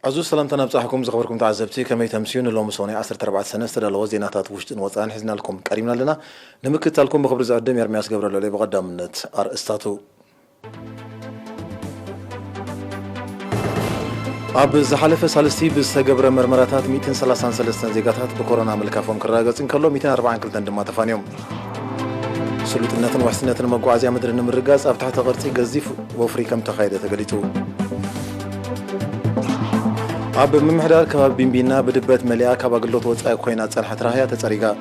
عزوز سلام تنبصحكم زخبركم تعزبتي كما يتمسيون اللهم صوني 14 سنة استدلوا زيناتات وشتن وطان حزنا لكم قريبنا لنا نمكت لكم بخبر زعدم يرمياس قبر اللي بقدامنت استاتو اب زحلف سالستي بزتقبر مرمراتات 233 زيغاتات بكورونا ملكافهم كراغصن كلو 242 دما تفانيوم سلطنتن وحسنتن مغوازيا مدرن مرغاص اب تحت قرصي غزيف وفري كم تخايده تغليتو اب ممحدار كباب بيمبينا بدبت مليا كباغلوت وصاي كوينا صلحت راهيا تصريغا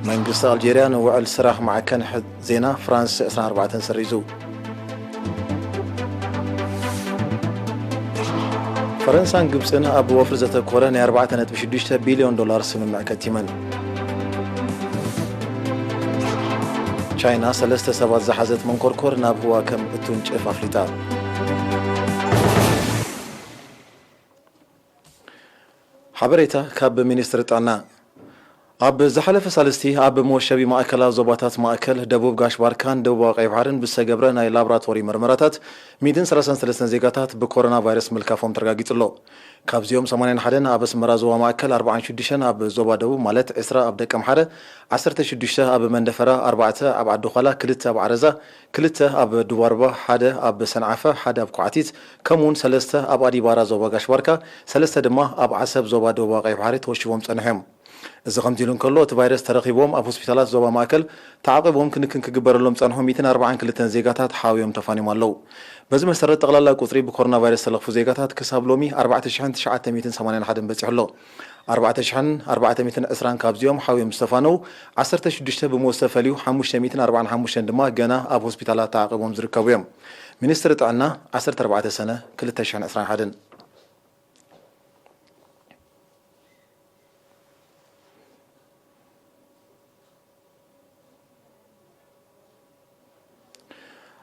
منغست الجيريا نوعل سراح مع كان زينا فرانس 14 سريزو فرنسا غبصنا اب وفر زتكورن 4.6 بليون دولار سممع كتيمن چاينا سلسته سبات زحزت من كركور ناب هو كم اتونچف افريقيا حبريتا كاب مينستر طعنا اب زحلف سالستي اب موشبي ماكلا زوباتات ماكل دبوب غاش باركان دبوب قاي بحرن بسغبره ناي لابراتوري مرمراتات 133 زيغاتات بكورونا فيروس ملكافهم ترغاغيطلو كابزيوم 81 اب سمرازو ماكل 46 اب زوبا دبوب مالت 10 اب دقم حره 16 اب مندفره 4 اب عدخلا 2 اب عرزه 2 اب دواربا 1 اب سنعفه 1 اب كعتيت كمون 3 اب اديبارا زوبا غاش باركا 3 دما اب عسب زوبا دبوب قاي بحري توشبوم صنحهم إذا قمتيلون كله تفيروس ترقيبهم أب هوسبيتالات زوبا ماكل تعاقبهم كنكن كجبر لهم صنهم 240 كلتن زيغاتات حاويهم تفاني مالو بزي مسرت تقلال قطري بكورونا فيروس تلخفو زيغاتات كساب لومي 4981 بصحلو 4420 كابزيوم حاويهم استفانو 16 بموستفليو 545 دما جنا أب هوسبيتالات تعاقبهم زركاويهم منستر طعنا 14 سنة 2021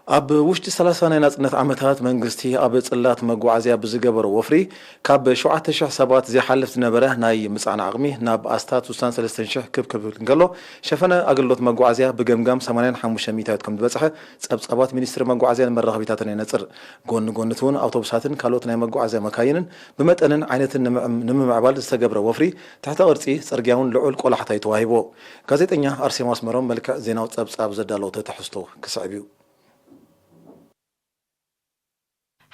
اب وشت 30 نصنت عمتات منغستي اب صلات مغوازيا بزغبر وفري كاب 7000 سبات زي حلفت نبره ناي مصعنا عقمي ناب استات 3000 كب نقلو شفنا اغلوت مغوازيا بغمغام 8500 كم بصحه صبصبات مينستر مغوازيا مرخبيتاتن ينصر غونتون اوتوبساتن كالوت ناي مغوازيا مكاينن بمطنن عينت نممعبال استغبر وفري تحت قرصي صرغياون لعول قلحتاي توهيبو غازيتኛ ارسيماس مروم ملكا زيناو صبصاب زدالو تحستو كسعبيو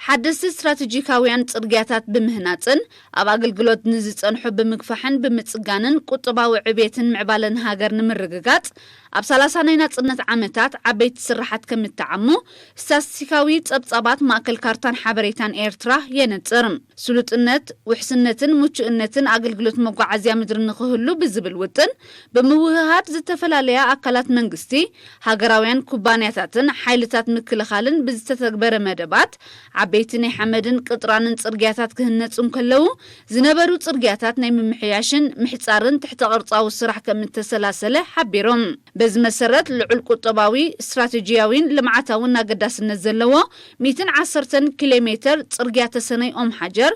حدث استراتيجيكاويان صرغياتات بمهناصن اب اغلغلوت نزصنحو بمغفحن بمصغانن قطباو عبيتن معبالن هاجر نمرغغاط اب 30 نصنت عامتات عبيت سرحات كمتعمو استاتيكاوي صبصبات ماكل كارتان حبريتان ايرترا ينصرم سلطنت وحسنتن مچئنتن اغلغلوت مغعازيا مدر نخهلو بزبل وطن بموهات زتفلاليا اكلات منغستي هاجراويان كوبانياتاتن حيلتات مكلخالن بزتتغبر مدبات عبيتني حمدن قطرانن صرغياتات كهنصم كلو زنبرو صرغياتات ناي ممحياشن محصارن تحت قرصاو سراح كمتسلاسله حبيروم بز مسرت لعل قطباوي استراتيجياوين لمعاتاونا قداسن زلوا 210 كيلومتر صرغيات سني حجر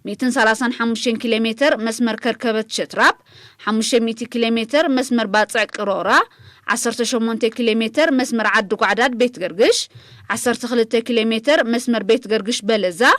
235 كيلومتر مسمر كركبت شتراب 500 كيلومتر مسمر باصع قرورا 18 كيلومتر مسمر عد قعداد بيت غرغش 12 كيلومتر مسمر بيت غرغش بلزا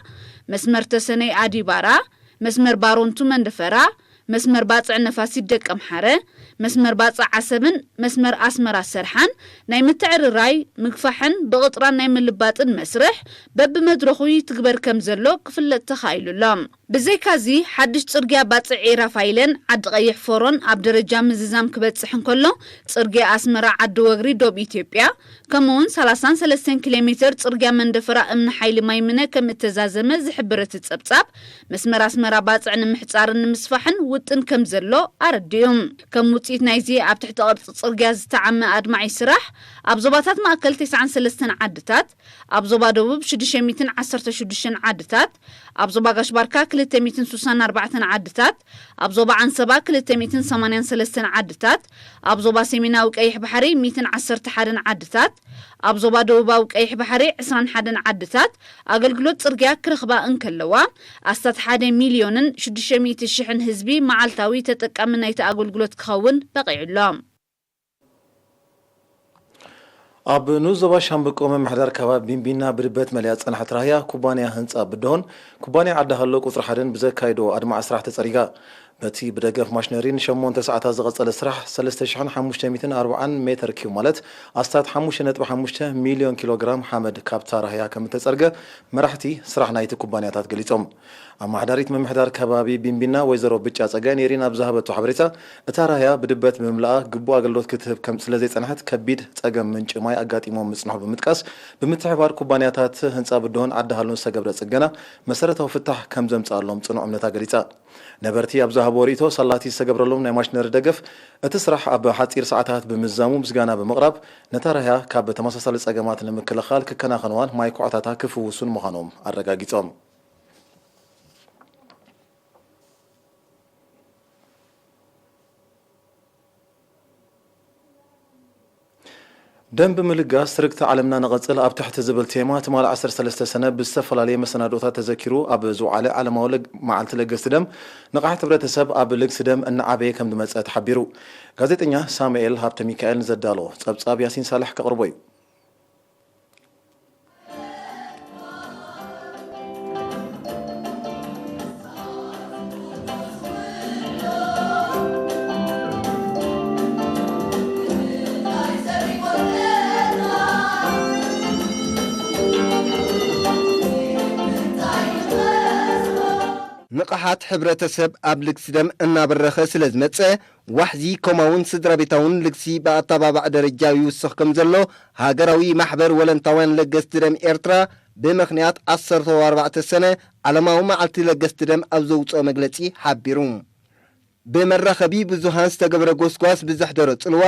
مسمر تسني اديبارا مسمر بارونتو مندفرا مسمر باصع نفاسي دقم حره مسمر باصع عسبن مسمر اسمر سرحان ناي متعرراي مغفحن بقطران ناي ملباطن مسرح بب مدرخوي تكبر كم زلو كفلت تخايلولام بزي كازي حدش صرغيا باصع عرفايلن عد قيح فورون اب درجه مززام كبصحن كله صرغيا اسمر عد وغري دوب اثيوبيا كمون 33 كيلومتر صرغيا مندفرا امن حيل مايمنه كمتزازمه زحبرت تصبصاب مسمر اسمر باصع نمحصارن مسفحن وطن كم زلو ارديوم كم وصيت نايزي اب تحت قرص صرغيا زتعمى ادمعي سراح اب زوباتات ماكل 93 عدتات اب زوبا دبوب 616 عدتات اب زوبا غاش باركا 264 عدتات اب زوبا عنسبا 283 عدتات اب زوبا سيميناو قيح بحري 111 عدتات اب زوبا دوباو قيح بحري 21 عدتات اغلغلوت صرغيا كرخبا انكلوا استات 1 مليون 600 شحن حزبي معالتاوي تطقم نايت اغلغلوت كخون بقيعلام ኣብ ኑዞባ ሻምበቆ መምሕዳር ከባቢ ቢንቢና ብድበት መልያ ጸንሐት ራህያ ኩባንያ ህንጻ ብድሆን ኩባንያ ዓዳሃሎ ቁጽሪ 1 ብዘካይዶ ኣድማ 10 ተጸሪጋ በቲ ብደገፍ ማሽነሪን 8 ሰዓታት ዝቐጸለ ስራሕ 3540 ሜትር ኪዩብ ማለት ኣስታት 5.5 ሚልዮን ኪሎግራም ሓመድ ካብታ ራህያ ከም ተጸርገ መራሕቲ ስራሕ ናይቲ ኩባንያታት ገሊጾም ኣማሕዳሪት መምሕዳር ከባቢ ቢንቢና ወይዘሮ ብጫ ጸጋይ ነሪን ኣብ ዝሃበቶ ሓበሬታ እታ ራህያ ብድበት ብምምላኣ ግቡእ ኣገልግሎት ክትህብ ከም ስለዘይጸንሐት ከቢድ ጸገም ምንጭ ማይ ኣጋጢሞም ምጽንሑ ብምጥቃስ ብምትሕባር ኩባንያታት ህንጻ ብድሆን ዓዳሃሎን ዝተገብረ ጽገና መሰረታዊ ፍታሕ ከም ዘምጽኣሎም ጽኑዕ እምነታ ገሊጻ ነበርቲ ኣብ ዝሃቦ ሪእቶ ሰላቲ ዝተገብረሎም ናይ ማሽነሪ ደገፍ እቲ ስራሕ ኣብ ሓፂር ሰዓታት ብምዛሙ ምስጋና ብምቕራብ ነታ ራህያ ካብ ተመሳሳሊ ጸገማት ንምክልኻል ክከናኸነዋን ማይ ኳዕታታ ክፍውሱን ምዃኖም ኣረጋጊጾም ደንብ ምልጋስ ስርግቲ ዓለምና ነቐጽል ኣብ ትሕቲ ዝብል ቴማ ትማል 13 ሰነ ብዝተፈላለየ መሰናዶታት ተዘኪሩ ኣብ ዝውዓለ ዓለማዊ መዓልቲ ለገስቲ ደም ንቕሓት ሕብረተሰብ ኣብ ልግሲ ደም እናዓበየ ከም ዝመጸ ተሓቢሩ ጋዜጠኛ ሳሙኤል ሃብተ ሚካኤል ንዘዳሎ ጸብጻብ ያሲን ሳልሕ ከቕርቦ እዩ ንቕሓት ሕብረተሰብ ኣብ ልግሲ ደም እናበረኸ ስለ ዝመጸ ዋሕዚ ከምኡውን ስድራ ቤታውን ልግሲ ብኣተባባዕ ደረጃ ይውስኽ ከም ዘሎ ሃገራዊ ማሕበር ወለንታውያን ለገስቲ ደም ኤርትራ ብምኽንያት 14 ሰነ ዓለማዊ መዓልቲ ለገስቲ ደም ኣብ ዘውፅኦ መግለጺ ሓቢሩ ብመራኸቢ ብዙሃን ዝተገብረ ጎስጓስ ብዘሕደረ ጽልዋ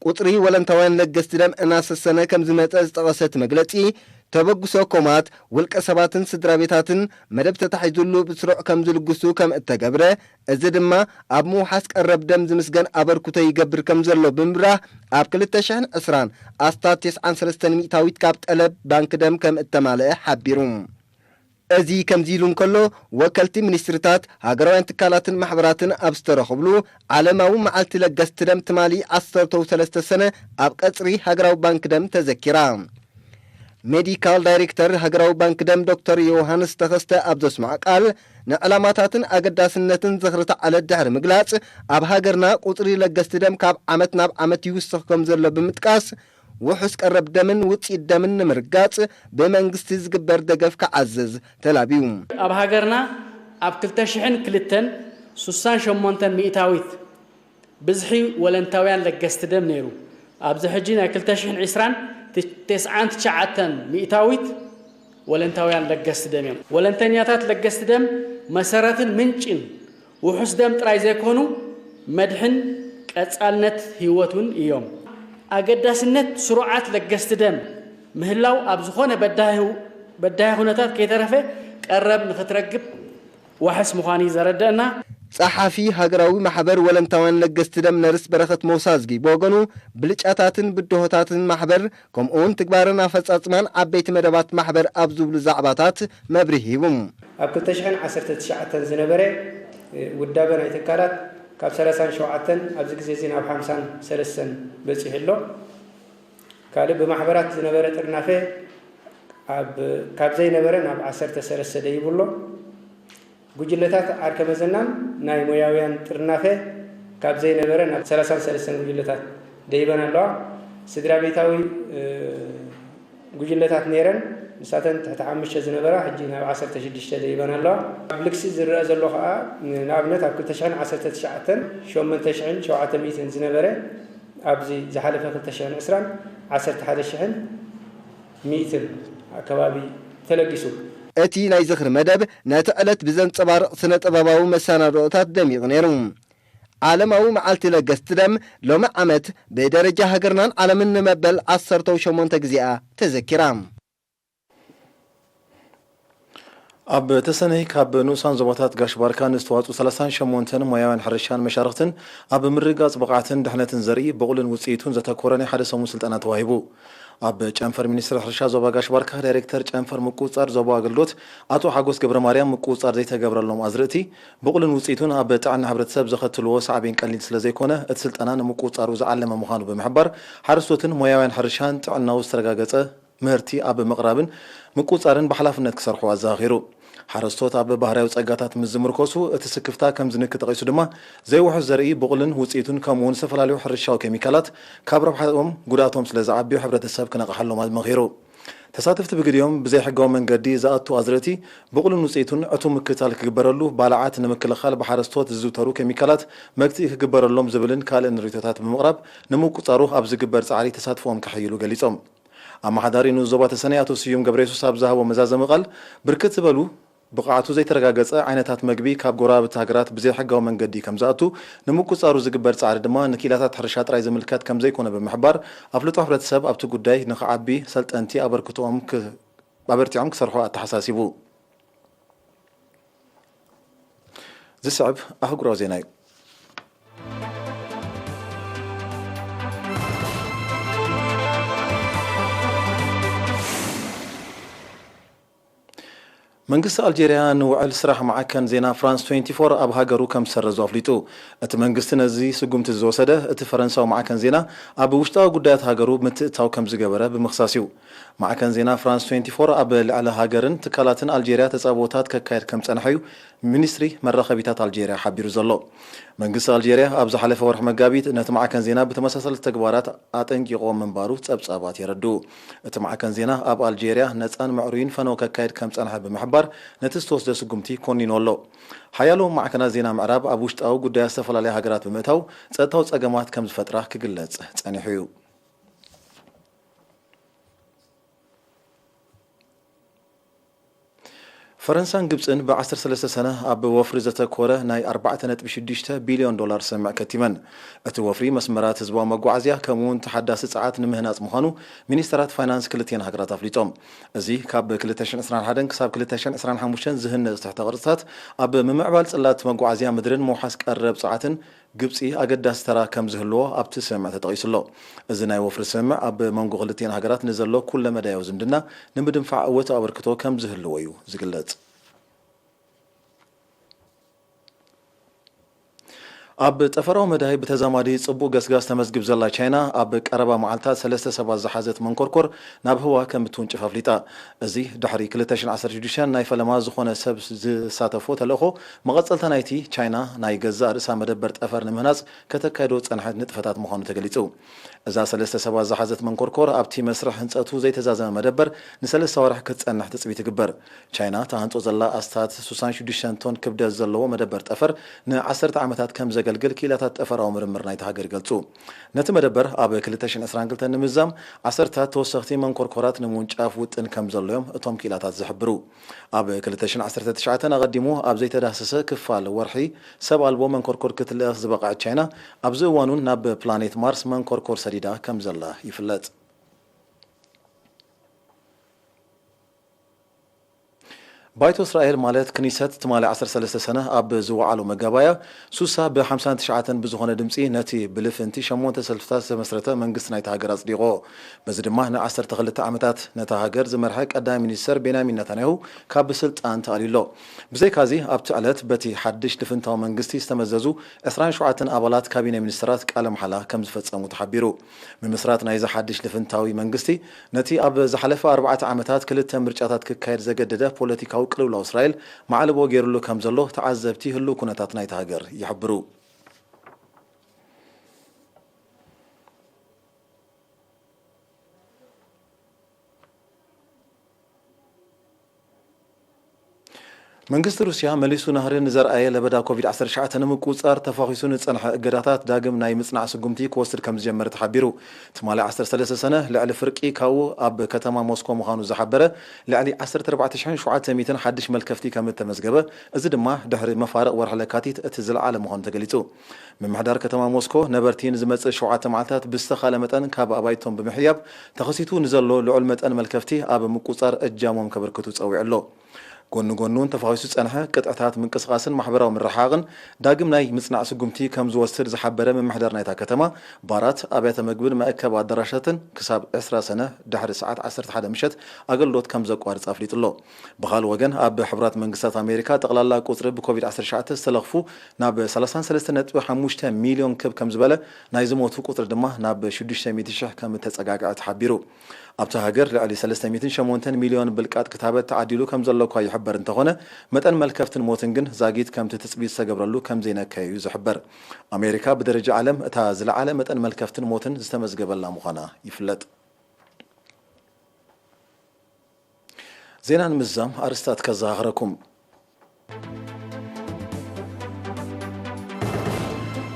ቁጥሪ ወለንታውያን ለገስቲ ደም እናሰሰነ ከም ዝመጸ ዝጠቐሰት መግለጺ ተበግሶ ኮማት ውልቀ ሰባትን ስድራ ቤታትን መደብ ተታሒዙሉ ብስሩዕ ከም ዝልግሱ ከም እተገብረ እዚ ድማ ኣብ ምውሓስ ቀረብ ደም ዝምስገን ኣበርክቶ ይገብር ከም ዘሎ ብምብራህ ኣብ 2020 ኣስታት 93 ሚእታዊት ካብ ጠለብ ባንክ ደም ከም እተማልአ ሓቢሩ እዚ ከምዚ ኢሉ እንከሎ ወከልቲ ሚኒስትርታት ሃገራውያን ትካላትን ማሕበራትን ኣብ ዝተረኸብሉ ዓለማዊ መዓልቲ ለገስቲ ደም ትማሊ 13 ሰነ ኣብ ቀጽሪ ሃገራዊ ባንክ ደም ተዘኪራ ሜዲካል ዳይሬክተር ሃገራዊ ባንክ ደም ዶክተር ዮሃንስ ተኸስተ ኣብ ዘስማዕ ቃል ንዕላማታትን ኣገዳስነትን ዘኽሪ ተዓለት ድሕሪ ምግላጽ ኣብ ሃገርና ቁጥሪ ለገስቲ ደም ካብ ዓመት ናብ ዓመት ይውስኽ ከም ዘሎ ብምጥቃስ ውሑስ ቀረብ ደምን ውፅኢት ደምን ንምርጋጽ ብመንግስቲ ዝግበር ደገፍ ክዓዘዝ ተላቢዩ ኣብ ሃገርና ኣብ 2002 68 ሚእታዊት ብዝሒ ወለንታውያን ለገስቲ ደም ነይሩ ኣብዚ ሕጂ ናይ 2020 99 ሚእታዊት ወለንታውያን ለገስቲ ደም እዮም ወለንተኛታት ለገስቲ ደም መሰረትን ምንጭን ውሑስ ደም ጥራይ ዘይኮኑ መድሕን ቀጻልነት ህይወቱን እዮም ኣገዳስነት ስሩዓት ለገስቲ ደም ምህላው ኣብ ዝኾነ በዳይ ኩነታት ከይተረፈ ቀረብ ንኽትረግብ ዋሕስ ምዃኑ ዘረድአና ጸሓፊ ሃገራዊ ማሕበር ወለንታውያን ለገስቲ ደም ነርስ በረኸት መውሳዝጊ ብወገኑ ብልጫታትን ብድሆታትን ማሕበር ከምኡውን ትግባርን ኣፈጻጽማን ዓበይቲ መደባት ማሕበር ኣብ ዝብሉ ዛዕባታት መብርሂ ሂቡ ኣብ 2019 ዝነበረ ውዳበ ናይ ትካላት ካብ 37 ኣብዚ ግዜ እዚ ናብ 53 በፂሑ ኣሎ ካልእ ብማሕበራት ዝነበረ ጥርናፈ ካብ ዘይነበረ ናብ 13 ደይብሎ ጉጅለታት ኣርከመዘናን ናይ ሞያውያን ጥርናፈ ካብ ዘይነበረ ናብ 33 ጉጅለታት ደይበና ኣለዋ ስድራ ቤታዊ ጉጅለታት ነይረን ንሳተን ትሕቲ 5 ዝነበራ ሕጂ ናብ 16 ደይበና ኣለዋ ኣብ ልክሲ ዝረአ ዘሎ ከዓ ንኣብነት ኣብ 2019 8700 ዝነበረ ኣብዚ ዝሓለፈ 2020 11100 ኣከባቢ ተለጊሱ እቲ ናይ ዝኽሪ መደብ ነቲ ዕለት ብዘንጸባርቕ ስነ ጥበባዊ መሰናዶታት ደሚቕ ነይሩ ዓለማዊ መዓልቲ ለገስቲ ደም ሎሚ ዓመት ብደረጃ ሃገርናን ዓለምን ንመበል 18 ግዚኣ ተዘኪራ ኣብ ተሰነይ ካብ ንኡሳን ዞባታት ጋሽ ባርካ ንዝተዋፁ 38 ሞያውያን ሕርሻን መሻርክትን ኣብ ምርጋጽ ብቕዓትን ድሕነትን ዘርኢ በቑልን ውፅኢቱን ዘተኮረ ናይ ሓደ ሰሙን ስልጠና ተዋሂቡ ኣብ ጨንፈር ሚኒስትር ሕርሻ ዞባ ጋሽ ባርካ ዳይሬክተር ጨንፈር ምቁፅፃር ዞባ አገልግሎት አቶ ሓጎስ ገብረ ማርያም ምቁፅፃር ዘይተገብረሎም ኣዝርእቲ ብቁልን ውፅኢቱን ኣብ ጥዕና ሕብረተሰብ ዘኸትልዎ ሳዕቤን ቀሊል ስለ ዘይኮነ እቲ ስልጠና ንምቁፅፃሩ ዝዓለመ ምዃኑ ብምሕባር ሓረስቶትን ሞያውያን ሕርሻን ጥዕናው ዝተረጋገፀ ምህርቲ ኣብ ምቕራብን ምቁፅፃርን ብሓላፍነት ክሰርሑ ኣዘኻኺሩ ሓረስቶት ኣብ ባህርያዊ ጸጋታት ምስ ዝምርኮሱ እቲ ስክፍታ ከም ዝንክ ተቐይሱ ድማ ዘይውሕዝ ዘርኢ ብቁልን ውፅኢቱን ከምኡውን ዝተፈላለዩ ሕርሻዊ ኬሚካላት ካብ ረብሓኦም ጉድኣቶም ስለ ዝዓብዩ ሕብረተሰብ ክነቕሓሎም መኺሩ ተሳተፍቲ ብግድዮም ብዘይ ሕጋዊ መንገዲ ዝኣቱ ኣዝርእቲ ብቁልን ውፅኢቱን ዕቱም ምክትታል ክግበረሉ ባልዓት ንምክልኻል ብሓረስቶት ዝዝውተሩ ኬሚካላት መግትኢ ክግበረሎም ዝብልን ካልእ ንሪቶታት ብምቕራብ ንምቁፃሩ ኣብ ዝግበር ፃዕሪ ተሳትፎም ክሕይሉ ገሊፆም ኣመሓዳሪ ዞባ ተሰነይ ኣቶ ስዩም ገብረ የሱስ ኣብ ዝሃቦ መዛዘመ ቃል ብርክት ዝበሉ ብቕዓቱ ዘይተረጋገፀ ዓይነታት መግቢ ካብ ጎረቤት ሃገራት ብዘይ ሕጋዊ መንገዲ ከም ዝኣቱ ንምቁፃሩ ዝግበር ፃዕሪ ድማ ንኪላታት ሕርሻ ጥራይ ዝምልከት ከም ዘይኮነ ብምሕባር ኣፍልጦ ሕብረተሰብ ኣብቲ ጉዳይ ንኽዓቢ ሰልጠንቲ ኣበርቲዖም ክሰርሑ ኣተሓሳሲቡ ዝስዕብ ኣህጉራዊ ዜና እዩ መንግስቲ ኣልጄርያ ንውዕል ስራሕ ማዕከን ዜና ፍራንስ 24 ኣብ ሃገሩ ከም ዝሰረዙ ኣፍሊጡ እቲ መንግስቲ ነዚ ስጉምቲ ዝወሰደ እቲ ፈረንሳዊ ማዕከን ዜና ኣብ ውሽጣዊ ጉዳያት ሃገሩ ምትእታው ከም ዝገበረ ብምኽሳስ እዩ ማዕከን ዜና ፍራንስ 24 ኣብ ልዕሊ ሃገርን ትካላትን ኣልጄርያ ተጻቦታት ከካየድ ከም ፀንሐ እዩ ሚኒስትሪ መራኸቢታት ኣልጄርያ ሓቢሩ ዘሎ መንግስቲ ኣልጄርያ ኣብ ዝሓለፈ ወርሒ መጋቢት ነቲ ማዕከን ዜና ብተመሳሰልቲ ተግባራት ኣጠንቂቆ ምንባሩ ጸብጻባት የረድኡ እቲ ማዕከን ዜና ኣብ ኣልጄርያ ነፃን ምዕሩይን ፈነው ከካየድ ከም ፀንሐ ብምሕባር ነቲ ዝተወስደ ስጉምቲ ኮኒኑ ኣሎ ሓያሎ ማዕከናት ዜና ምዕራብ ኣብ ውሽጣዊ ጉዳያት ዝተፈላለየ ሃገራት ብምእታው ፀጥታዊ ፀገማት ከም ዝፈጥራ ክግለጽ ፀኒሑ እዩ ፈረንሳን ግብፅን ብ13 ሰነ ኣብ ወፍሪ ዘተኮረ ናይ 4.6 ቢልዮን ዶላር ስምዕ ከቲመን እቲ ወፍሪ መስመራት ህዝባዊ መጓዓዝያ ከምኡውን ተሓዳሲ ፀዓት ንምህናፅ ምዃኑ ሚኒስትራት ፋይናንስ ክልቲአን ሃገራት ኣፍሊጦም እዚ ካብ 2021 ክሳብ 2025 ዝህነፅ ትሕተ ቅርፅታት ኣብ ምምዕባል ጽላት መጓዓዝያ ምድርን ምውሓስ ቀረብ ፀዓትን ግብፂ ኣገዳሲ ተራ ከም ዝህልዎ ኣብቲ ስምዕ ተጠቒሱሎ እዚ ናይ ወፍሪ ስምዕ ኣብ መንጎ ክልቲአን ሃገራት ንዘሎ ኩለ መዳያዊ ዝምድና ንምድንፋዕ እወት ኣበርክቶ ከም ዝህልዎ እዩ ዝግለጽ ኣብ ጠፈራዊ መዳይ ብተዛማዲ ጽቡቕ ገስጋስ ተመዝግብ ዘላ ቻይና ኣብ ቀረባ መዓልታት 3 ሰባት ዝሓዘት መንኮርኮር ናብ ህዋ ከም እትውንጭፍ ኣፍሊጣ እዚ ድሕሪ 2016 ናይ ፈለማ ዝኾነ ሰብ ዝሳተፎ ተልእኾ መቐፀልታ ናይቲ ቻይና ናይ ገዛእ ርእሳ መደበር ጠፈር ንምህናፅ ከተካይዶ ፀንሐት ንጥፈታት ምዃኑ ተገሊጹ እዛ 3 ሰባት ዝሓዘት መንኮርኮር ኣብቲ መስርሕ ህንፀቱ ዘይተዛዘመ መደበር ን3 ወርሕ ክትፀንሕ ትፅቢት ትግበር ቻይና ተሃንፆ ዘላ ኣስታት 66 ቶን ክብደት ዘለዎ መደበር ጠፈር ን10 ዓመታት ከም ዘገልግል ኪላታት ጠፈራዊ ምርምር ናይቲ ሃገር ይገልጹ ነቲ መደበር ኣብ 2022 ንምዛም 10 ተወሰኽቲ መንኮርኮራት ንምውንጫፍ ውጥን ከም ዘለዮም እቶም ኪላታት ዝሕብሩ ኣብ 2019 ኣቐዲሙ ኣብ ዘይተዳሰሰ ክፋል ወርሒ ሰብ ኣልቦ መንኮርኮር ክትልእኽ ዝበቃዕት ቻይና ኣብዚ እዋኑን ናብ ፕላኔት ማርስ መንኮርኮር ሰዲዳ ከም ዘላ ይፍለጥ ባይቶ እስራኤል ማለት ክኒሰት ትማሊ 13 ሰነ ኣብ ዝወዓሉ መጋባያ ሱሳ ብ59 ብዝኾነ ድምፂ ነቲ ብልፍንቲ 8 ሰልፍታት ዝተመስረተ መንግስቲ ናይቲ ሃገር ኣጽዲቆ በዚ ድማ ን12 ዓመታት ነታ ሃገር ዝመርሐ ቀዳሚ ሚኒስተር ቤንያሚን ነታንያሁ ካብ ስልጣን ተኣሊሎ ብዘይካዚ ኣብቲ ዕለት በቲ ሓድሽ ልፍንታዊ መንግስቲ ዝተመዘዙ 27 ኣባላት ካቢነ ሚኒስትራት ቃለ መሓላ ከም ዝፈጸሙ ተሓቢሩ ምምስራት ናይዚ ሓድሽ ልፍንታዊ መንግስቲ ነቲ ኣብ ዝሓለፈ 4 ዓመታት ክልተ ምርጫታት ክካየድ ዘገደደ ፖለቲካዊ ቅልውላው እስራኤል ማዕልቦ ገይሩሉ ከም ዘሎ ተዓዘብቲ ህሉ ኩነታት ናይቲ ሃገር ይሕብሩ መንግስቲ ሩስያ መሊሱ ናህሪ ንዘርኣየ ለበዳ ኮቪድ-19 ንምቁፅፃር ተፋኺሱ ንፀንሐ እገዳታት ዳግም ናይ ምጽናዕ ስጉምቲ ክወስድ ከም ዝጀመረ ተሓቢሩ ትማሊ 13 ሰነ ልዕሊ ፍርቂ ካብኡ ኣብ ከተማ ሞስኮ ምዃኑ ዝሓበረ ልዕሊ 14700 ሓድሽ መልከፍቲ ከም ተመዝገበ እዚ ድማ ድሕሪ መፋረቕ ወርሒ ለካቲት እቲ ዝለዓለ ምዃኑ ተገሊጹ ምምሕዳር ከተማ ሞስኮ ነበርቲ ንዝመጽእ 7 መዓልታት ብዝተኻለ መጠን ካብ ኣባይቶም ብምሕያብ ተኸሲቱ ንዘሎ ልዑል መጠን መልከፍቲ ኣብ ምቁፅፃር እጃሞም ከበርክቱ ፀዊዑ ኣሎ ጎኑን ተፋዊሱ ጸንሐ ቅጥዕታት ምንቅስቃስን ማሕበራዊ ምርሓቅን ዳግም ናይ ምጽናዕ ስጉምቲ ከም ዝወስድ ዝሓበረ መምሕደር ናይታ ከተማ ባራት ኣብያተ ምግብን መእከብ ኣዳራሻትን ክሳብ 20 ሰነ ድሕሪ ሰዓት 11 ምሸት ኣገልግሎት ከም ዘቋርጽ ኣፍሊጡሎ ብኻል ወገን ኣብ ሕብራት መንግስታት ኣሜሪካ ጠቕላላ ቁጽሪ ብኮቪድ-19 ዝተለኽፉ ናብ 33.5 ሚልዮን ከም ዝበለ ናይ ዝሞቱ ቁጽሪ ድማ ናብ 600,000 ከም ተጸጋግዐ ተሓቢሩ ኣብታ ሃገር ልዕሊ 308 ሚልዮን ብልቃጥ ክታበት ተዓዲሉ ከም ዘለኳ ይሕበር እንተኾነ መጠን መልከፍትን ሞትን ግን ዛጊት ከም ትጽቢት ዝተገብረሉ ከም ዘይነከዩ ዝሕበር ኣሜሪካ ብደረጃ ዓለም እታ ዝለዓለ መጠን መልከፍትን ሞትን ዝተመዝገበላ ምዃና ይፍለጥ ዜናን ምዛም ኣርስታት ከዘኻኽረኩም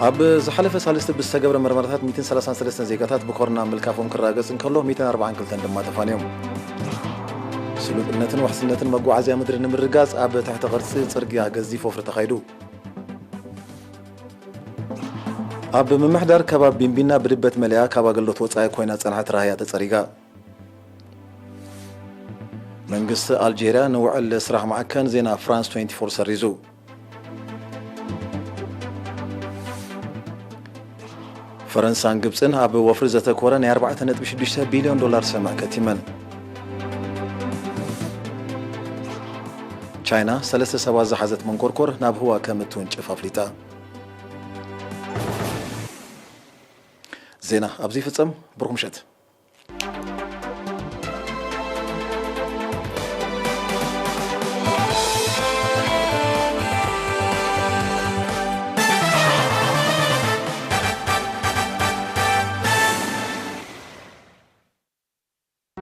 ኣብ ዝሓለፈ ሳልስቲ ብዝተገብረ መርመራታት 133 ዜጋታት ብኮሮና ምልካፎም ክራገጽ እንከሎ 142 ድማ ተፋንዮም ስሉጥነትን ወሕስነትን መጓዓዝያ ምድሪ ንምርጋጽ ኣብ ታሕቲ ቅርጺ ጽርግያ ገዚፍ ወፍሪ ተኻይዱ ኣብ ምምሕዳር ከባቢ ቢንቢና ብድበት መለያ ካብ ኣገልግሎት ወጻኢ ኮይና ጸንሐት ራህያ ተጸሪጋ መንግስቲ ኣልጄርያ ንውዕል ስራሕ ማዕከን ዜና ፍራንስ 24 ሰሪዙ ፈረንሳን ግብፅን ኣብ ወፍሪ ዘተኮረ ናይ 4.6 ቢልዮን ዶላር ሰማዕ ከቲመን ቻይና 3 ሰባት ዝሓዘት መንኮርኮር ናብ ህዋ ከም እትውንጭፍ ኣፍሊጣ ዜና ኣብዚ ፍጸም ብሩኽ ምሸት